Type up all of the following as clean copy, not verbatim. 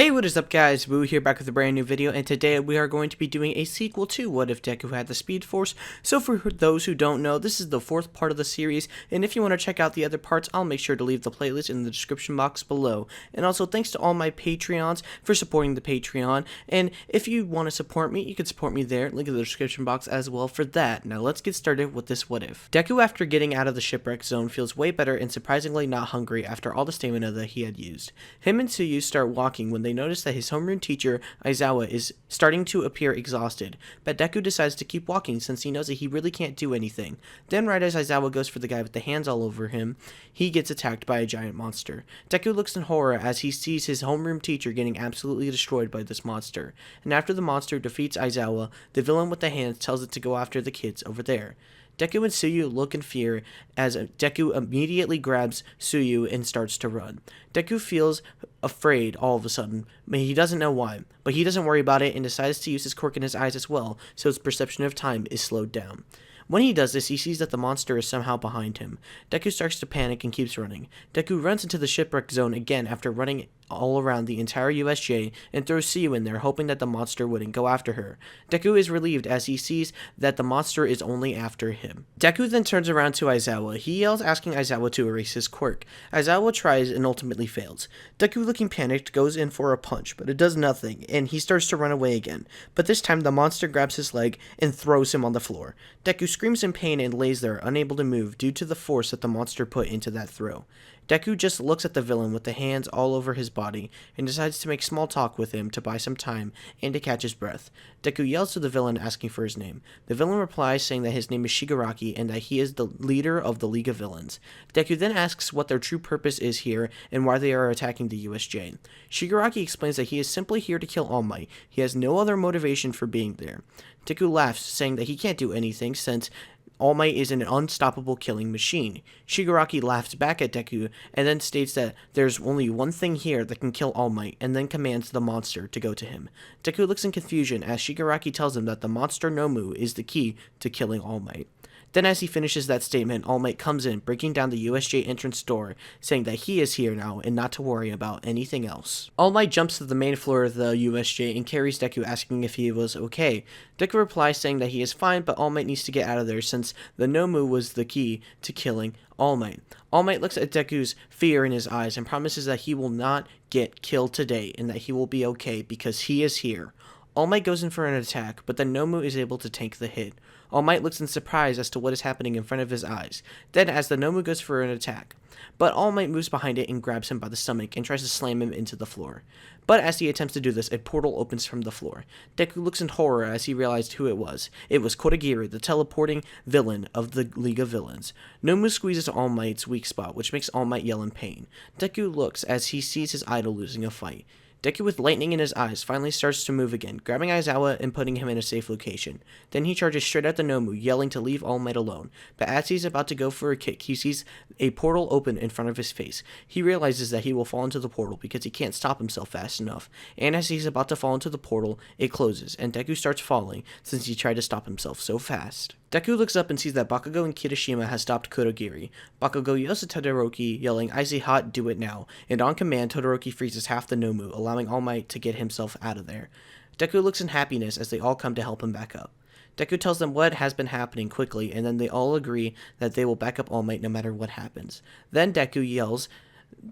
Hey, what is up guys, Boo here back with a brand new video, and today we are going to be doing a sequel to What If Deku Had the Speed Force. So for those who don't know, this is the fourth part of the series, and if you want to check out the other parts, I'll make sure to leave the playlist in the description box below. And also thanks to all my Patreons for supporting the Patreon, and if you want to support me, you can support me there, link in the description box as well for that. Now let's get started with this What If. Deku, after getting out of the shipwreck zone, feels way better and surprisingly not hungry after all the stamina that he had used. Him and Tsuyu start walking when they notice that his homeroom teacher, Aizawa, is starting to appear exhausted, but Deku decides to keep walking since he knows that he really can't do anything. Then right as Aizawa goes for the guy with the hands all over him, he gets attacked by a giant monster. Deku looks in horror as he sees his homeroom teacher getting absolutely destroyed by this monster, and after the monster defeats Aizawa, the villain with the hands tells it to go after the kids over there. Deku and Tsuyu look in fear as Deku immediately grabs Tsuyu and starts to run. Deku feels afraid all of a sudden, but he doesn't know why. But he doesn't worry about it and decides to use his quirk in his eyes as well, so his perception of time is slowed down. When he does this, he sees that the monster is somehow behind him. Deku starts to panic and keeps running. Deku runs into the shipwreck zone again after running all around the entire USJ and throws Tsuyu in there, hoping that the monster wouldn't go after her. Deku is relieved as he sees that the monster is only after him. Deku then turns around to Aizawa. He yells asking Aizawa to erase his quirk. Aizawa tries and ultimately fails. Deku, looking panicked, goes in for a punch, but it does nothing, and he starts to run away again. But this time the monster grabs his leg and throws him on the floor. Deku screams in pain and lays there, unable to move due to the force that the monster put into that throw. Deku just looks at the villain with the hands all over his body and decides to make small talk with him to buy some time and to catch his breath. Deku yells to the villain asking for his name. The villain replies saying that his name is Shigaraki and that he is the leader of the League of Villains. Deku then asks what their true purpose is here and why they are attacking the USJ. Shigaraki explains that he is simply here to kill All Might. He has no other motivation for being there. Deku laughs, saying that he can't do anything since All Might is an unstoppable killing machine. Shigaraki laughs back at Deku and then states that there's only one thing here that can kill All Might, and then commands the monster to go to him. Deku looks in confusion as Shigaraki tells him that the monster Nomu is the key to killing All Might. Then as he finishes that statement, All Might comes in, breaking down the USJ entrance door, saying that he is here now and not to worry about anything else. All Might jumps to the main floor of the USJ and carries Deku, asking if he was okay. Deku replies saying that he is fine, but All Might needs to get out of there since the Nomu was the key to killing All Might. All Might looks at Deku's fear in his eyes and promises that he will not get killed today and that he will be okay because he is here. All Might goes in for an attack, but the Nomu is able to tank the hit. All Might looks in surprise as to what is happening in front of his eyes. Then as the Nomu goes for an attack, but All Might moves behind it and grabs him by the stomach and tries to slam him into the floor. But as he attempts to do this, a portal opens from the floor. Deku looks in horror as he realized who it was. It was Kodagiri, the teleporting villain of the League of Villains. Nomu squeezes All Might's weak spot, which makes All Might yell in pain. Deku looks as he sees his idol losing a fight. Deku, with lightning in his eyes, finally starts to move again, grabbing Aizawa and putting him in a safe location. Then he charges straight at the Nomu, yelling to leave All Might alone. But as he's about to go for a kick, he sees a portal open in front of his face. He realizes that he will fall into the portal because he can't stop himself fast enough. And as he's about to fall into the portal, it closes, and Deku starts falling since he tried to stop himself so fast. Deku looks up and sees that Bakugo and Kirishima has stopped Kodagiri. Bakugo yells at Todoroki, yelling, "Icy hot, do it now," and on command, Todoroki freezes half the Nomu, allowing All Might to get himself out of there. Deku looks in happiness as they all come to help him back up. Deku tells them what has been happening quickly, and then they all agree that they will back up All Might no matter what happens. Then Deku yells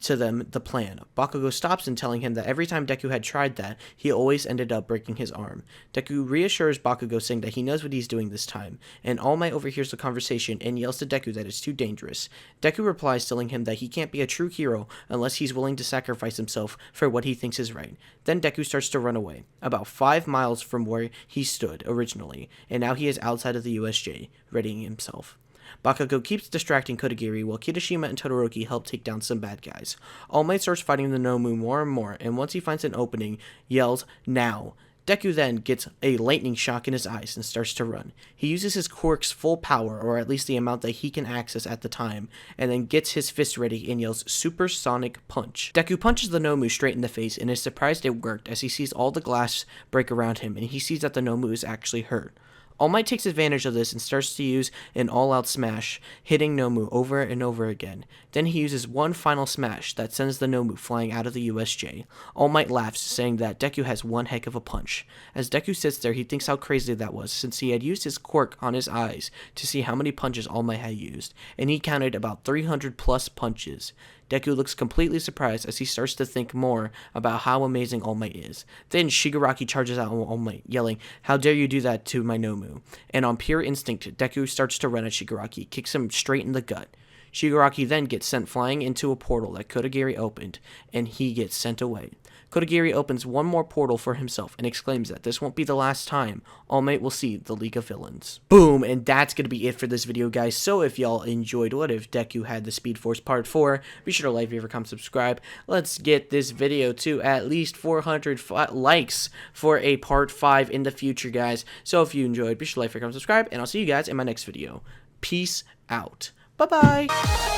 to them the plan. Bakugo stops him, telling him that every time Deku had tried that, he always ended up breaking his arm. Deku reassures Bakugo, saying that he knows what he's doing this time, and All Might overhears the conversation and yells to Deku that it's too dangerous. Deku replies, telling him that he can't be a true hero unless he's willing to sacrifice himself for what he thinks is right. Then Deku starts to run away, about 5 miles from where he stood originally, and now he is outside of the USJ, readying himself. Bakugo keeps distracting Kodagiri while Kirishima and Todoroki help take down some bad guys. All Might starts fighting the Nomu more and more, and once he finds an opening, yells, "Now!" Deku then gets a lightning shock in his eyes and starts to run. He uses his quirk's full power, or at least the amount that he can access at the time, and then gets his fist ready and yells, "Supersonic Punch." Deku punches the Nomu straight in the face and is surprised it worked as he sees all the glass break around him and he sees that the Nomu is actually hurt. All Might takes advantage of this and starts to use an all-out smash, hitting Nomu over and over again. Then he uses one final smash that sends the Nomu flying out of the USJ. All Might laughs, saying that Deku has one heck of a punch. As Deku sits there, he thinks how crazy that was, since he had used his quirk on his eyes to see how many punches All Might had used, and he counted about 300 plus punches. Deku looks completely surprised as he starts to think more about how amazing All Might is. Then Shigaraki charges out on All Might, yelling, "How dare you do that to my Nomu?" And on pure instinct, Deku starts to run at Shigaraki, kicks him straight in the gut. Shigaraki then gets sent flying into a portal that Kodagiri opened, and he gets sent away. Kodagiri opens one more portal for himself and exclaims that this won't be the last time All Might will see the League of Villains. Boom, and that's going to be it for this video, guys. So if y'all enjoyed What If Deku Had the Speed Force Part 4, be sure to like, favorite, comment, subscribe. Let's get this video to at least 400 likes for a Part 5 in the future, guys. So if you enjoyed, be sure to like, favorite, comment, subscribe, and I'll see you guys in my next video. Peace out. Bye-bye.